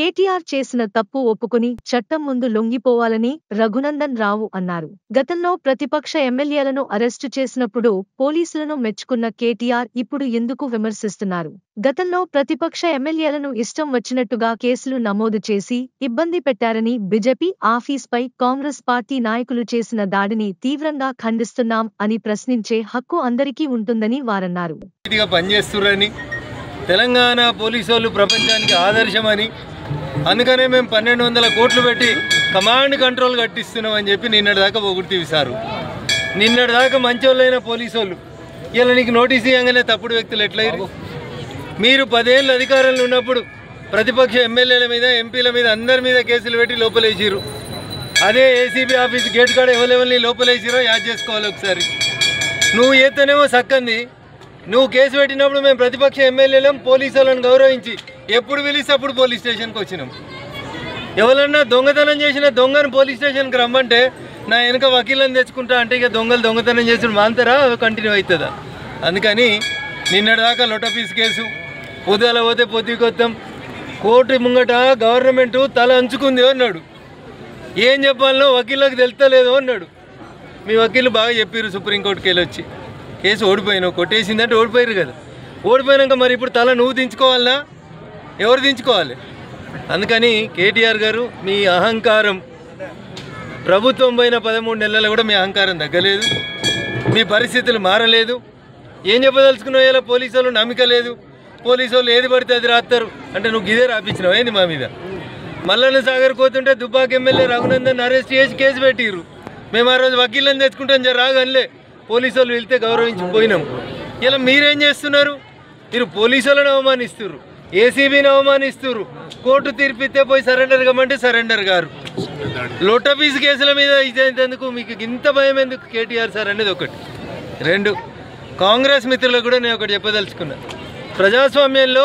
కేటీఆర్ చేసిన తప్పు ఒప్పుకుని చట్టం ముందు లొంగిపోవాలని రఘునందన్ రావు అన్నారు. గతంలో ప్రతిపక్ష ఎమ్మెల్యేలను అరెస్టు చేసినప్పుడు పోలీసులను మెచ్చుకున్న కేటీఆర్ ఇప్పుడు ఎందుకు విమర్శిస్తున్నారు? గతంలో ప్రతిపక్ష ఎమ్మెల్యేలను ఇష్టం వచ్చినట్టుగా కేసులు నమోదు చేసి ఇబ్బంది పెట్టారని బీజేపీ ఆఫీస్పై కాంగ్రెస్ పార్టీ నాయకులు చేసిన దాడిని తీవ్రంగా ఖండిస్తున్నాం అని ప్రశ్నించే హక్కు అందరికీ ఉంటుందని వారన్నారు. తెలంగాణ పోలీసులు ప్రపంచానికి ఆదర్శమని, అందుకనే మేము 1200 కోట్లు పెట్టి కమాండ్ కంట్రోల్ కట్టిస్తున్నామని చెప్పి నిన్నటిదాకా పొగుడుతీవి సారు. నిన్నటిదాకా మంచోళ్ళైన పోలీసులు ఇలా నీకు నోటీస్ ఇవ్వగానే తప్పుడు వ్యక్తులు ఎట్లయిరు? మీరు 10 ఏళ్ళు అధికారంలో ఉన్నప్పుడు ప్రతిపక్ష ఎమ్మెల్యేల మీద, ఎంపీల మీద, అందరి మీద కేసులు పెట్టి లోపలేసిరు. అదే ఏసీబీ ఆఫీస్ గేట్ కాడ ఎవరెవరిని లోపలేసిరో యాద్ చేసుకోవాలి ఒకసారి. నువ్వు ఏతనేమో సక్కంది, నువ్వు కేసు పెట్టినప్పుడు మేము ప్రతిపక్ష ఎమ్మెల్యేలం పోలీసులను గౌరవించి ఎప్పుడు పిలిస్తే అప్పుడు పోలీస్ స్టేషన్కి వచ్చినాం. ఎవరన్నా దొంగతనం చేసిన దొంగను పోలీస్ స్టేషన్కి రమ్మంటే నా వెనక వకీలను తెచ్చుకుంటా అంటే ఇక దొంగతనం చేసిన మాంతరా కంటిన్యూ అవుతుందా? అందుకని నిన్నటిదాకా లొటపీస్ కేసు, పొద్దుల పోతే పొద్దుకొత్తాం, కోర్టు ముంగట గవర్నమెంట్ తల అంచుకుంది అన్నాడు. ఏం చెప్పాలనో వకీళ్ళకి తెలుస్తలేదు అన్నాడు. మీ వకీలు బాగా చెప్పారు సుప్రీంకోర్టుకి వెళ్ళి వచ్చి. కేసు ఓడిపోయినావు, కొట్టేసిందంటే ఓడిపోయారు కదా. ఓడిపోయినాక మరి ఇప్పుడు తల నువ్వు దించుకోవాలనా, ఎవరు దించుకోవాలి? అందుకని కేటీఆర్ గారు మీ అహంకారం, ప్రభుత్వం పోయిన 13 నెలలు కూడా మీ అహంకారం తగ్గలేదు, మీ పరిస్థితులు మారలేదు. ఏం చెప్పదలుచుకున్నావు? ఇలా పోలీసు వాళ్ళు నమ్మిక లేదు, పోలీసు వాళ్ళు ఏది పడితే అది రాస్తారు అంటే నువ్వు గిదే రాపించినావు ఏంది మా మీద? మల్లన్న సాగర్ పోతుంటే దుబ్బాక ఎమ్మెల్యే రఘునందన్ అరెస్ట్ చేసి కేసు పెట్టిర్రు. మేము ఆ రోజు వకీళ్ళని తెచ్చుకుంటాం రాగనిలే, పోలీసు వాళ్ళు వెళ్తే గౌరవించిపోయినాం. ఇలా మీరేం చేస్తున్నారు? మీరు పోలీసు వాళ్ళని అవమానిస్తున్నారు, ఏసీబీని అవమానిస్తున్నారు. కోర్టు తీర్పిస్తే పోయి సరెండర్ కమ్మంటే సరెండర్ గారు. లొటపీస్ కేసుల మీద ఇదేందుకు మీకు ఇంత భయం ఎందుకు కేటీఆర్ సార్ అనేది ఒకటి. 2, కాంగ్రెస్ మిత్రులకు కూడా నేను ఒకటి చెప్పదలుచుకున్నా. ప్రజాస్వామ్యంలో